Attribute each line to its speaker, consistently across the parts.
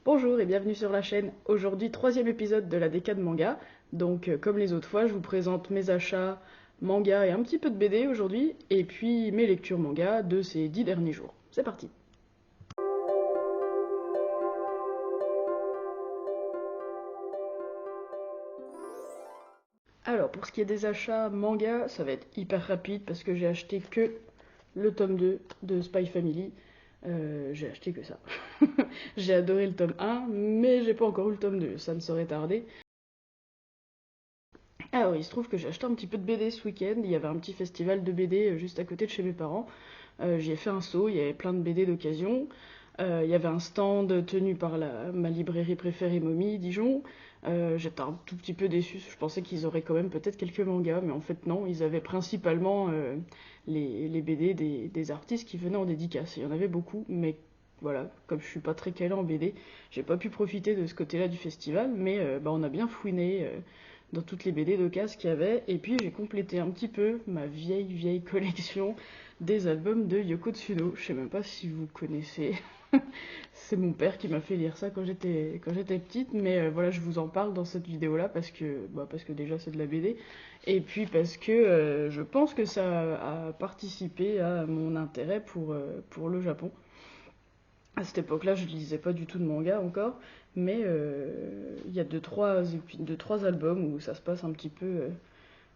Speaker 1: Bonjour et bienvenue sur la chaîne. Aujourd'hui, troisième épisode de la décade manga. Donc, comme les autres fois, je vous présente mes achats manga et un petit peu de BD aujourd'hui, et puis mes lectures manga de ces 10 derniers jours. C'est parti. Alors, pour ce qui est des achats manga, ça va être hyper rapide parce que j'ai acheté que le tome 2 de Spy Family. J'ai acheté que ça. J'ai adoré le tome 1, mais j'ai pas encore eu le tome 2, ça ne saurait tarder. Ah oui, il se trouve que j'ai acheté un petit peu de BD ce week-end. Il y avait un petit festival de BD juste à côté de chez mes parents. J'y ai fait un saut, il y avait plein de BD d'occasion. Il y avait un stand tenu par ma librairie préférée Mommy, Dijon. J'étais un tout petit peu déçue, je pensais qu'ils auraient quand même peut-être quelques mangas, mais en fait non, ils avaient principalement les BD des artistes qui venaient en dédicace. Il y en avait beaucoup, mais voilà, comme je suis pas très calée en BD, j'ai pas pu profiter de ce côté-là du festival, mais on a bien fouiné dans toutes les BD d'occasion qu'il y avait, et puis j'ai complété un petit peu ma vieille collection des albums de Yoko Tsuno. Je sais même pas si vous connaissez. C'est mon père qui m'a fait lire ça quand j'étais petite, mais voilà, je vous en parle dans cette vidéo-là parce que déjà c'est de la BD, et puis parce que je pense que ça a participé à mon intérêt pour le Japon. À cette époque-là, je lisais pas du tout de manga encore, mais il y a deux, trois albums où ça se passe un petit peu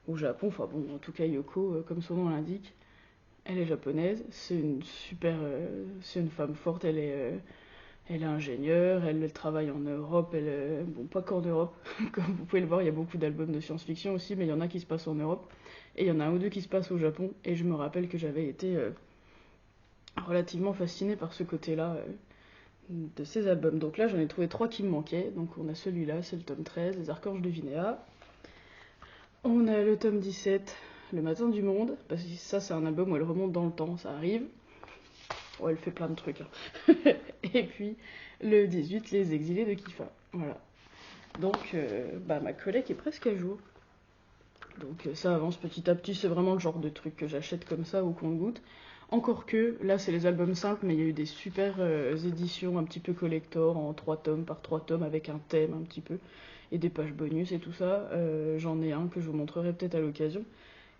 Speaker 1: au Japon. Enfin bon, en tout cas, Yoko, comme son nom l'indique, elle est japonaise. C'est une femme forte. Elle est ingénieure. Elle travaille en Europe. Bon, pas qu'en Europe. Comme vous pouvez le voir, il y a beaucoup d'albums de science-fiction aussi, mais il y en a qui se passent en Europe et il y en a un ou deux qui se passent au Japon. Et je me rappelle que j'avais été relativement fascinée par ce côté-là. De ces albums. Donc là, j'en ai trouvé trois qui me manquaient. Donc on a celui-là, c'est le tome 13, Les Archanges de Vinéa. On a le tome 17, Le Matin du Monde, parce que ça, c'est un album où elle remonte dans le temps, ça arrive. Oh, elle fait plein de trucs. Hein. Et puis le 18, Les Exilés de Kifa. Voilà. Donc ma collecte est presque à jour. Donc ça avance petit à petit, c'est vraiment le genre de truc que j'achète comme ça au compte-gouttes. Encore que, là c'est les albums simples, mais il y a eu des super éditions un petit peu collector en 3 tomes par 3 tomes avec un thème un petit peu, et des pages bonus et tout ça. J'en ai un que je vous montrerai peut-être à l'occasion,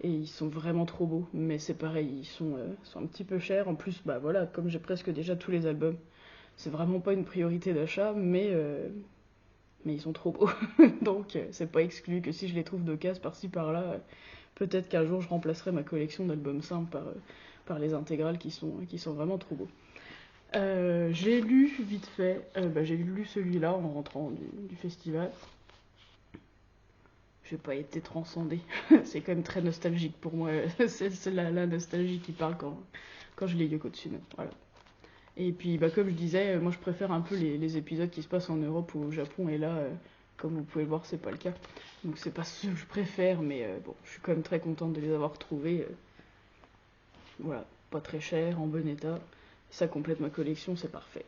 Speaker 1: et ils sont vraiment trop beaux, mais c'est pareil, sont un petit peu chers. En plus, bah voilà, comme j'ai presque déjà tous les albums, c'est vraiment pas une priorité d'achat, mais ils sont trop beaux. Donc c'est pas exclu que si je les trouve d'occasion par-ci par-là, peut-être qu'un jour je remplacerai ma collection d'albums simples par les intégrales qui sont vraiment trop beaux. J'ai lu vite fait, j'ai lu celui-là en rentrant du festival. J'ai pas été transcendée. C'est quand même très nostalgique pour moi. C'est la nostalgie qui parle quand je lis Yoko Tsuno. Voilà. Et puis, comme je disais, moi je préfère un peu les épisodes qui se passent en Europe ou au Japon, et là, comme vous pouvez le voir, c'est pas le cas. Donc c'est pas ce que je préfère, mais bon, je suis quand même très contente de les avoir trouvés. Voilà, pas très cher, en bon état. Ça complète ma collection, c'est parfait.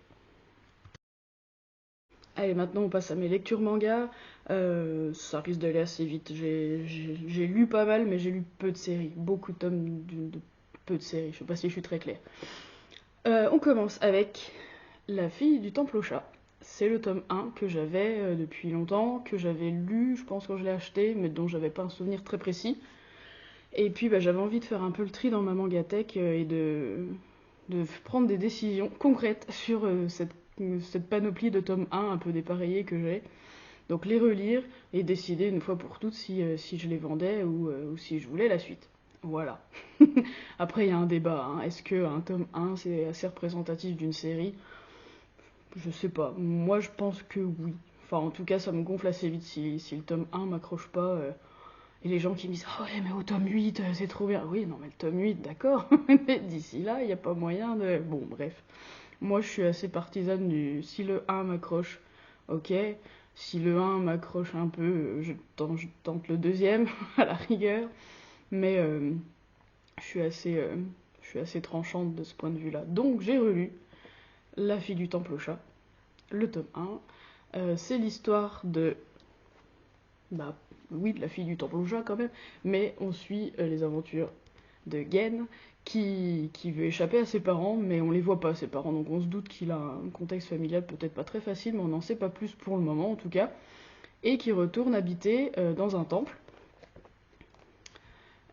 Speaker 1: Allez, maintenant on passe à mes lectures manga. Ça risque d'aller assez vite. J'ai lu pas mal, mais j'ai lu peu de séries. Beaucoup de tomes de peu de séries. Je sais pas si je suis très claire. On commence avec La fille du temple au chat. C'est le tome 1 que j'avais depuis longtemps, que j'avais lu, je pense, quand je l'ai acheté, mais dont j'avais pas un souvenir très précis. Et puis j'avais envie de faire un peu le tri dans ma mangatech et de prendre des décisions concrètes sur cette panoplie de tome 1 un peu dépareillés que j'ai. Donc les relire et décider une fois pour toutes si je les vendais ou si je voulais la suite. Voilà. Après, il y a un débat. Hein. Est-ce qu'un tome 1 c'est assez représentatif d'une série? Je sais pas. Moi, je pense que oui. Enfin, en tout cas, ça me gonfle assez vite si le tome 1 m'accroche pas. Et les gens qui me disent oh ouais, mais au tome 8, c'est trop bien. Oui, non, mais le tome 8, d'accord. Mais d'ici là, il n'y a pas moyen de. Bon, bref. Moi, je suis assez partisane du si le 1 m'accroche, ok. Si le 1 m'accroche un peu, je tente le deuxième, à la rigueur. Mais je suis assez, euh, je suis assez tranchante de ce point de vue-là. Donc, j'ai relu La fille du temple au chat, le tome 1. C'est l'histoire de. Bah, oui, de la fille du temple au chat quand même, mais on suit les aventures de Gen, qui veut échapper à ses parents, mais on les voit pas, ses parents, donc on se doute qu'il a un contexte familial peut-être pas très facile, mais on n'en sait pas plus pour le moment en tout cas, et qui retourne habiter dans un temple,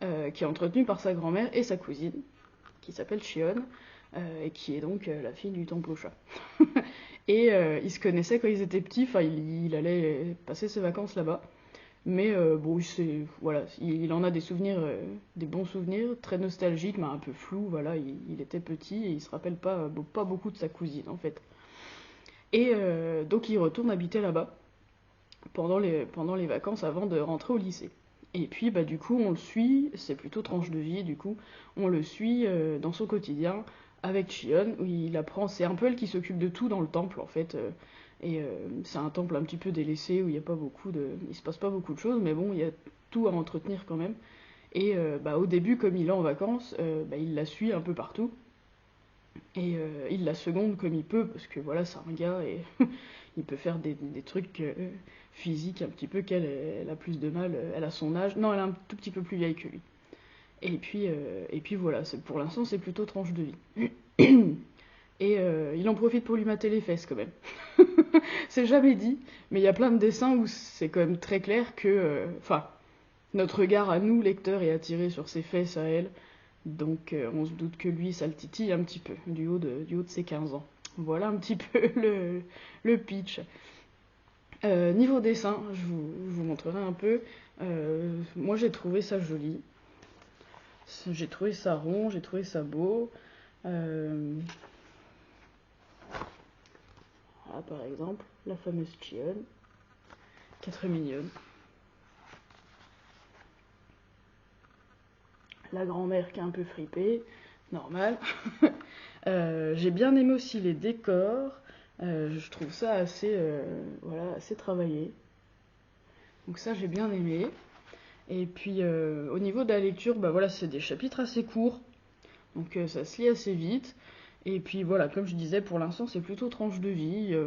Speaker 1: qui est entretenu par sa grand-mère et sa cousine, qui s'appelle Shion, et qui est donc la fille du temple au chat. Et ils se connaissaient quand ils étaient petits, enfin il allait passer ses vacances là-bas. Mais bon, voilà, il en a des souvenirs, des bons souvenirs, très nostalgiques, mais un peu flous, voilà, il était petit et il se rappelle pas beaucoup de sa cousine en fait. Et donc il retourne habiter là-bas pendant les vacances avant de rentrer au lycée. Et puis bah du coup on le suit, c'est plutôt tranche de vie du coup, on le suit dans son quotidien avec Chion, où il apprend, c'est un peu elle qui s'occupe de tout dans le temple en fait, et c'est un temple un petit peu délaissé où il se passe pas beaucoup de choses, mais bon il y a tout à entretenir quand même. Et bah, au début comme il est en vacances, bah, il la suit un peu partout, et il la seconde comme il peut, parce que voilà, c'est un gars et il peut faire des trucs physiques un petit peu qu'elle elle a plus de mal. Elle a son âge. Non, elle est un tout petit peu plus vieille que lui. Et puis voilà, pour l'instant, c'est plutôt tranche de vie. Et il en profite pour lui mater les fesses quand même. C'est jamais dit, mais il y a plein de dessins où c'est quand même très clair que. Enfin, notre regard à nous, lecteurs, est attiré sur ses fesses à elle. Donc on se doute que lui, ça le titille un petit peu, du haut de ses 15 ans. Voilà un petit peu le pitch. Niveau dessin, je vous montrerai un peu. Moi j'ai trouvé ça joli. J'ai trouvé ça rond, j'ai trouvé ça beau. Voilà, par exemple, la fameuse Chion, qui est très mignonne. La grand-mère qui est un peu fripée, normal. J'ai bien aimé aussi les décors. Je trouve ça voilà, assez travaillé. Donc ça, j'ai bien aimé. Et puis, au niveau de la lecture, bah voilà, c'est des chapitres assez courts. Donc ça se lit assez vite. Et puis voilà, comme je disais, pour l'instant, c'est plutôt tranche de vie.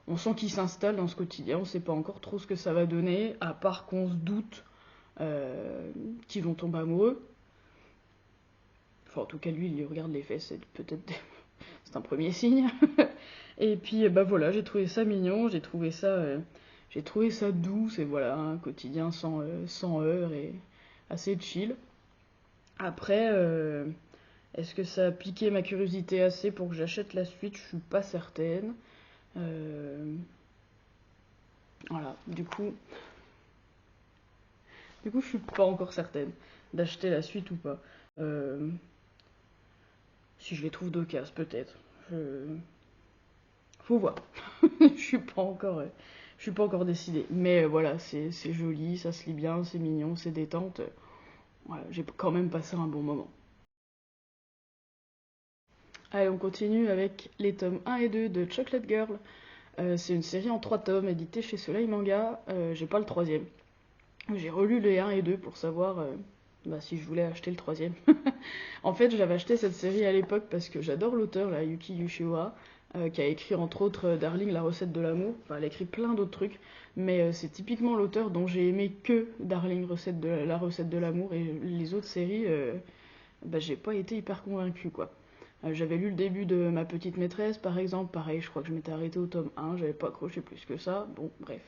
Speaker 1: On sent qu'il s'installe dans ce quotidien. On ne sait pas encore trop ce que ça va donner, à part qu'on se doute qu'ils vont tomber amoureux. Enfin, en tout cas, lui, il regarde les fesses, c'est un premier signe. Et puis, bah voilà, j'ai trouvé ça mignon, j'ai trouvé ça doux, c'est voilà, un quotidien sans heurts et assez chill. Après, est-ce que ça a piqué ma curiosité assez pour que j'achète la suite? Je suis pas certaine. Euh, voilà, du coup, je suis pas encore certaine d'acheter la suite ou pas. Euh, si je les trouve d'occasion, peut-être. Je... Faut voir. Je suis pas encore décidée. Mais voilà, c'est joli, ça se lit bien, c'est mignon, c'est détente. Voilà, j'ai quand même passé un bon moment. Allez, on continue avec les tomes 1 et 2 de Chocolate Girl. C'est une série en 3 tomes éditée chez Soleil Manga. J'ai pas le troisième. J'ai relu les 1 et 2 pour savoir bah, si je voulais acheter le troisième. En fait, j'avais acheté cette série à l'époque parce que j'adore l'auteur, là, Yuki Yushiwara, qui a écrit entre autres Darling, la recette de l'amour. Enfin, elle a écrit plein d'autres trucs, mais c'est typiquement l'auteur dont j'ai aimé que Darling, la recette de l'amour, et les autres séries, bah, j'ai pas été hyper convaincue, quoi. J'avais lu le début de Ma petite maîtresse, par exemple, pareil, je crois que je m'étais arrêtée au tome 1, j'avais pas accroché plus que ça, bon, bref.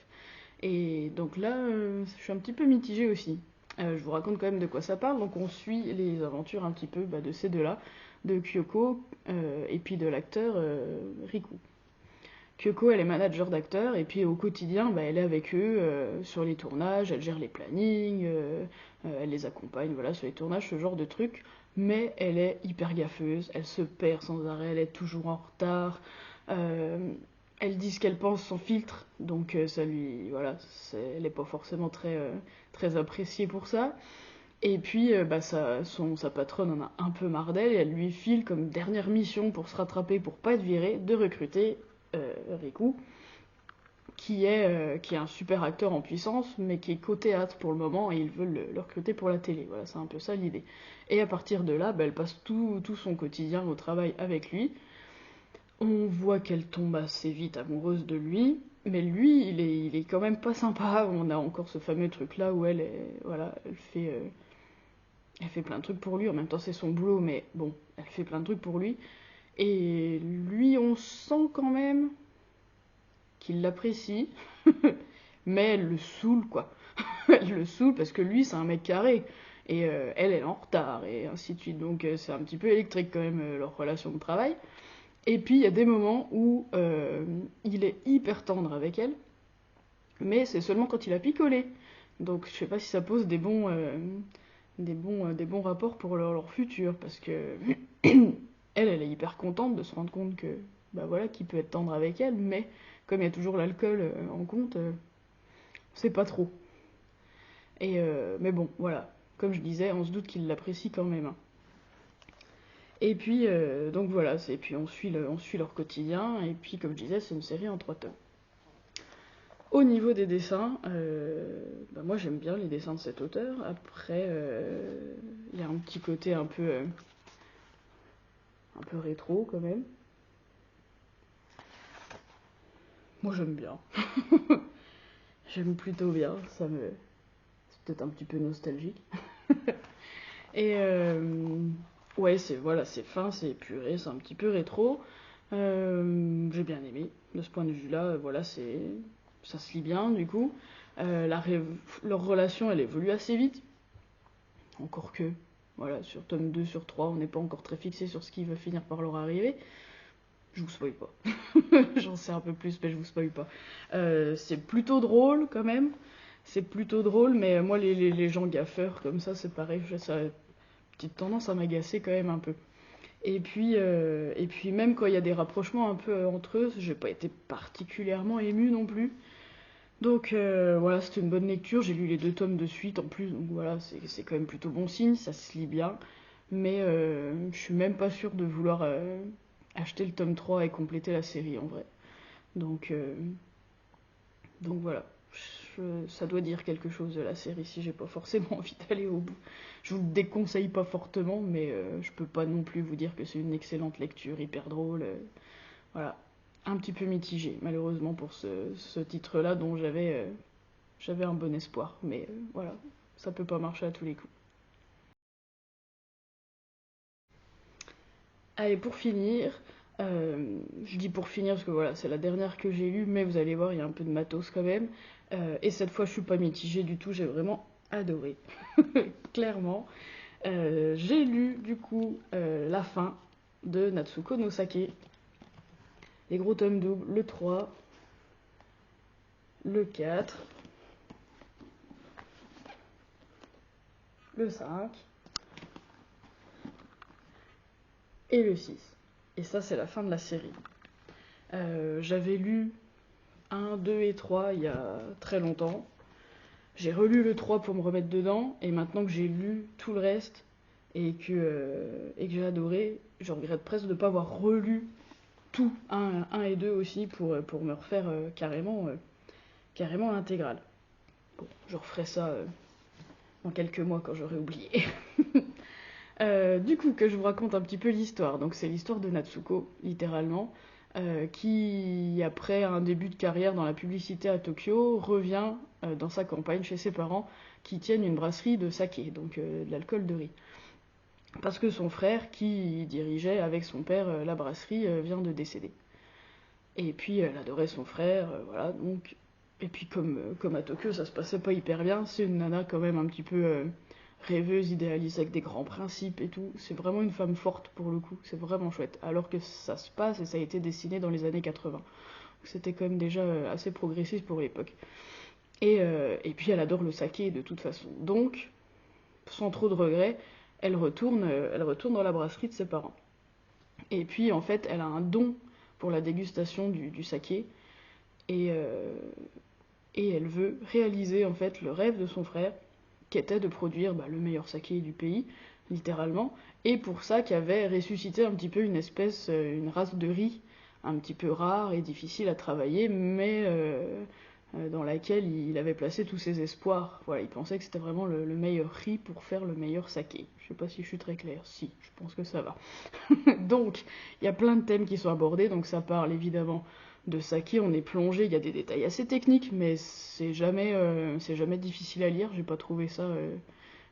Speaker 1: Et donc là, je suis un petit peu mitigée aussi. Je vous raconte quand même de quoi ça parle. Donc on suit les aventures un petit peu bah, de ces deux-là, de Kyoko et puis de l'acteur Riku. Kyoko, elle est manager d'acteurs et puis au quotidien, bah, elle est avec eux sur les tournages, elle gère les plannings, elle les accompagne, voilà, sur les tournages, ce genre de trucs. Mais elle est hyper gaffeuse, elle se perd sans arrêt, elle est toujours en retard. Euh, Elle dit ce qu'elle pense sans filtre, donc ça lui, voilà, elle n'est pas forcément très appréciée pour ça. Et puis, bah, sa patronne en a un peu marre d'elle et elle lui file comme dernière mission pour se rattraper, pour pas être virée, de recruter Riku, qui est un super acteur en puissance, mais qui est qu'au théâtre pour le moment et ils veulent le recruter pour la télé. Voilà, c'est un peu ça l'idée. Et à partir de là, bah, elle passe tout son quotidien au travail avec lui. On voit qu'elle tombe assez vite amoureuse de lui, mais lui, il est quand même pas sympa. On a encore ce fameux truc là où voilà, Elle fait plein de trucs pour lui, en même temps c'est son boulot, mais bon, elle fait plein de trucs pour lui. Et lui, on sent quand même qu'il l'apprécie, mais elle le saoule, quoi. Elle le saoule parce que lui, c'est un mec carré. Et elle, elle est en retard, et ainsi de suite. Donc c'est un petit peu électrique quand même, leur relation de travail. Et puis il y a des moments où il est hyper tendre avec elle, mais c'est seulement quand il a picolé. Donc je sais pas si ça pose des bons rapports pour leur futur, parce que elle est hyper contente de se rendre compte que bah voilà, qu'il peut être tendre avec elle, mais comme il y a toujours l'alcool en compte, c'est pas trop. Et mais bon, voilà, comme je disais, on se doute qu'il l'apprécie quand même, hein. Et puis donc voilà, et puis on suit leur quotidien, et puis comme je disais, c'est une série en 3 tomes. Au niveau des dessins, bah moi j'aime bien les dessins de cet auteur. Après, il y a un petit côté un peu rétro quand même. Moi j'aime bien. J'aime plutôt bien. C'est peut-être un petit peu nostalgique. Et ouais, c'est fin, c'est épuré, c'est un petit peu rétro. J'ai bien aimé. De ce point de vue-là, voilà, ça se lit bien du coup. Leur relation, elle évolue assez vite. Encore que, voilà, sur tome 2, sur 3, on n'est pas encore très fixé sur ce qui va finir par leur arriver. Je vous spoil pas. J'en sais un peu plus, mais je vous spoil pas. C'est plutôt drôle quand même. C'est plutôt drôle, mais moi, les gens gaffeurs comme ça, c'est pareil. Ça a une petite tendance à m'agacer quand même un peu. Et puis même quand il y a des rapprochements un peu entre eux, j'ai pas été particulièrement émue non plus. Donc voilà, c'était une bonne lecture. J'ai lu les 2 tomes de suite en plus, donc voilà, c'est quand même plutôt bon signe, ça se lit bien. Mais je suis même pas sûre de vouloir acheter le tome 3 et compléter la série en vrai. Donc, euh, donc voilà, ça doit dire quelque chose de la série si j'ai pas forcément envie d'aller au bout. Je vous le déconseille pas fortement, mais je peux pas non plus vous dire que c'est une excellente lecture, hyper drôle. Voilà, un petit peu mitigé malheureusement pour ce titre-là dont j'avais un bon espoir. Mais voilà, ça peut pas marcher à tous les coups. Allez, pour finir, je dis pour finir parce que voilà, c'est la dernière que j'ai lue, mais vous allez voir, il y a un peu de matos quand même. Et cette fois, je suis pas mitigée du tout, j'ai vraiment adoré. Clairement. J'ai lu du coup la fin de Natsuko no Sake. Les gros tomes doubles, le 3, le 4, le 5 et le 6. Et ça, c'est la fin de la série. J'avais lu 1, 2 et 3 il y a très longtemps. J'ai relu le 3 pour me remettre dedans, et maintenant que j'ai lu tout le reste et que j'ai adoré, je regrette presque de ne pas avoir relu tout 1 et 2 aussi pour me refaire carrément l'intégrale. Bon, je referai ça dans quelques mois quand j'aurai oublié. Du coup, que je vous raconte un petit peu l'histoire. Donc, c'est l'histoire de Natsuko, littéralement, qui, après un début de carrière dans la publicité à Tokyo, revient dans sa campagne chez ses parents qui tiennent une brasserie de saké, donc de l'alcool de riz. Parce que son frère, qui dirigeait avec son père la brasserie, vient de décéder. Et puis, elle adorait son frère, voilà, donc. Et puis, comme à Tokyo, ça se passait pas hyper bien, c'est une nana quand même un petit peu rêveuse, idéaliste, avec des grands principes et tout. C'est vraiment une femme forte pour le coup, c'est vraiment chouette. Alors que ça se passe et ça a été dessiné dans les années 80. C'était quand même déjà assez progressiste pour l'époque. Et puis elle adore le saké de toute façon. Donc, sans trop de regrets, elle retourne dans la brasserie de ses parents. Et puis en fait, elle a un don pour la dégustation du saké. Et, et elle veut réaliser en fait le rêve de son frère, qui était de produire le meilleur saké du pays, littéralement, et pour ça qui avait ressuscité un petit peu une race de riz un petit peu rare et difficile à travailler, mais dans laquelle il avait placé tous ses espoirs. Voilà, il pensait que c'était vraiment le meilleur riz pour faire le meilleur saké. Je sais pas si je suis très claire, si, je pense que ça va. Donc, il y a plein de thèmes qui sont abordés, donc ça parle évidemment de saké, on est plongé, il y a des détails assez techniques, mais c'est jamais difficile à lire,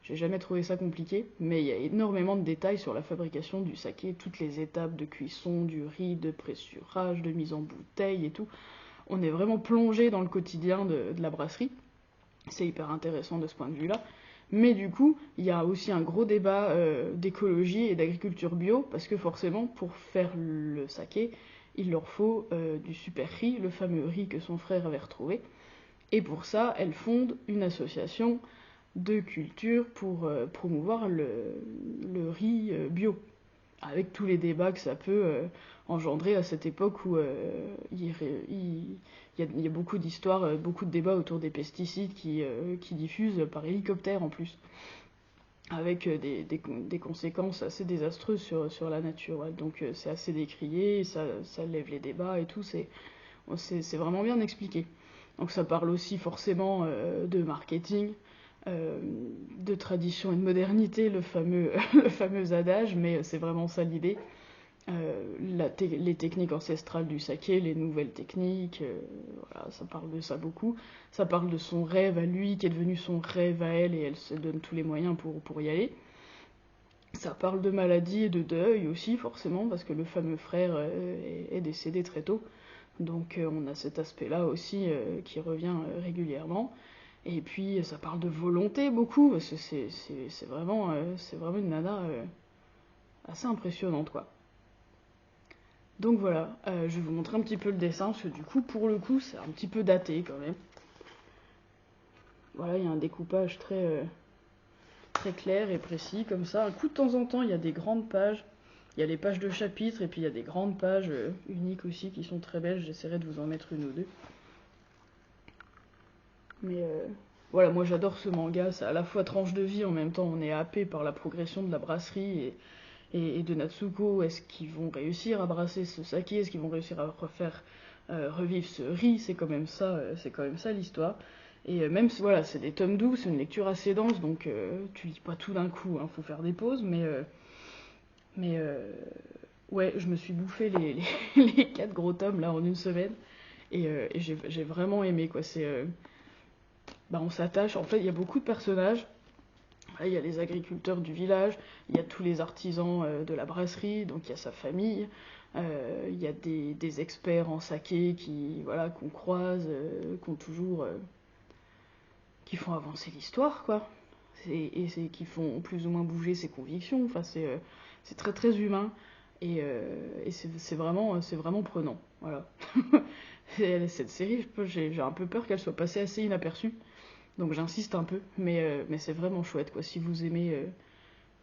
Speaker 1: J'ai jamais trouvé ça compliqué, mais il y a énormément de détails sur la fabrication du saké, toutes les étapes de cuisson, du riz, de pressurage, de mise en bouteille et tout. On est vraiment plongé dans le quotidien de la brasserie. C'est hyper intéressant de ce point de vue-là. Mais du coup, il y a aussi un gros débat d'écologie et d'agriculture bio, parce que forcément, pour faire le saké, il leur faut du super riz, le fameux riz que son frère avait retrouvé. Et pour ça, elle fonde une association de culture pour promouvoir le riz bio, avec tous les débats que ça peut engendrer à cette époque où il y a beaucoup d'histoires, beaucoup de débats autour des pesticides qui diffusent par hélicoptère en plus, avec des conséquences assez désastreuses sur la nature. Ouais. Donc c'est assez décrié, ça lève les débats et tout, c'est vraiment bien expliqué. Donc ça parle aussi forcément de marketing, de tradition et de modernité, le fameux, le fameux adage, mais c'est vraiment ça l'idée. Les techniques ancestrales du saké, les nouvelles techniques, voilà, ça parle de ça beaucoup. Ça parle de son rêve à lui, qui est devenu son rêve à elle, et elle se donne tous les moyens pour y aller. Ça parle de maladie et de deuil aussi, forcément, parce que le fameux frère est décédé très tôt. Donc on a cet aspect-là aussi qui revient régulièrement. Et puis ça parle de volonté beaucoup, parce que c'est vraiment une nana assez impressionnante, quoi. Donc voilà, je vais vous montrer un petit peu le dessin, parce que du coup, pour le coup, c'est un petit peu daté quand même. Voilà, il y a un découpage très clair et précis, comme ça. Un coup, de temps en temps, il y a des grandes pages. Il y a les pages de chapitres, et puis il y a des grandes pages uniques aussi, qui sont très belles. J'essaierai de vous en mettre une ou deux. Mais voilà, moi j'adore ce manga, c'est à la fois tranche de vie, en même temps on est happé par la progression de la brasserie et de Natsuko. Est-ce qu'ils vont réussir à brasser ce saké? Est-ce qu'ils vont réussir à revivre ce riz? C'est quand même ça l'histoire. Et même si voilà, c'est des tomes doux, c'est une lecture assez dense, donc tu lis pas tout d'un coup, hein, faut faire des pauses, mais ouais, je me suis bouffé les 4 gros tomes là en une semaine, et j'ai vraiment aimé, quoi. On s'attache, en fait, il y a beaucoup de personnages. Il y a les agriculteurs du village, il y a tous les artisans de la brasserie, donc il y a sa famille, il y a des experts en saké voilà, qu'on croise, qui font avancer l'histoire, quoi. Qui font plus ou moins bouger ses convictions. Enfin, c'est très très humain, et c'est vraiment prenant. Voilà. Cette série, j'ai un peu peur qu'elle soit passée assez inaperçue. Donc j'insiste un peu, mais c'est vraiment chouette, quoi. Si vous aimez,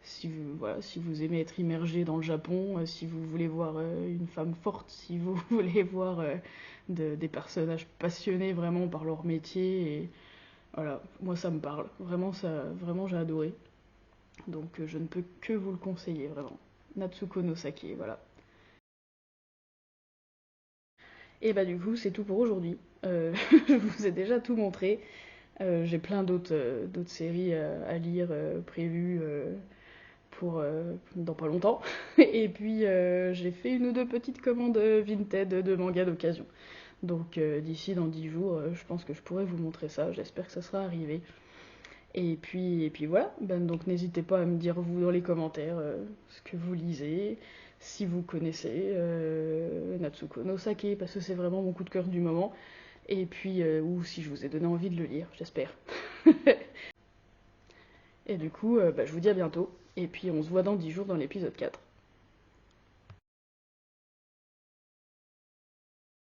Speaker 1: si vous aimez être immergé dans le Japon, si vous voulez voir une femme forte, si vous voulez voir des personnages passionnés vraiment par leur métier, et voilà, moi ça me parle. Vraiment j'ai adoré. Donc je ne peux que vous le conseiller, vraiment. Natsuko no Sake, voilà. Et bah du coup c'est tout pour aujourd'hui. Je vous ai déjà tout montré. J'ai plein d'autres séries à lire prévues dans pas longtemps. Et puis j'ai fait une ou deux petites commandes Vinted de manga d'occasion. Donc d'ici dans 10 jours, je pense que je pourrai vous montrer ça. J'espère que ça sera arrivé. Et puis voilà, donc n'hésitez pas à me dire vous dans les commentaires ce que vous lisez, si vous connaissez Natsuko no Sake, parce que c'est vraiment mon coup de cœur du moment. Et puis, ou si je vous ai donné envie de le lire, j'espère. Et du coup, je vous dis à bientôt. Et puis on se voit dans 10 jours dans l'épisode 4.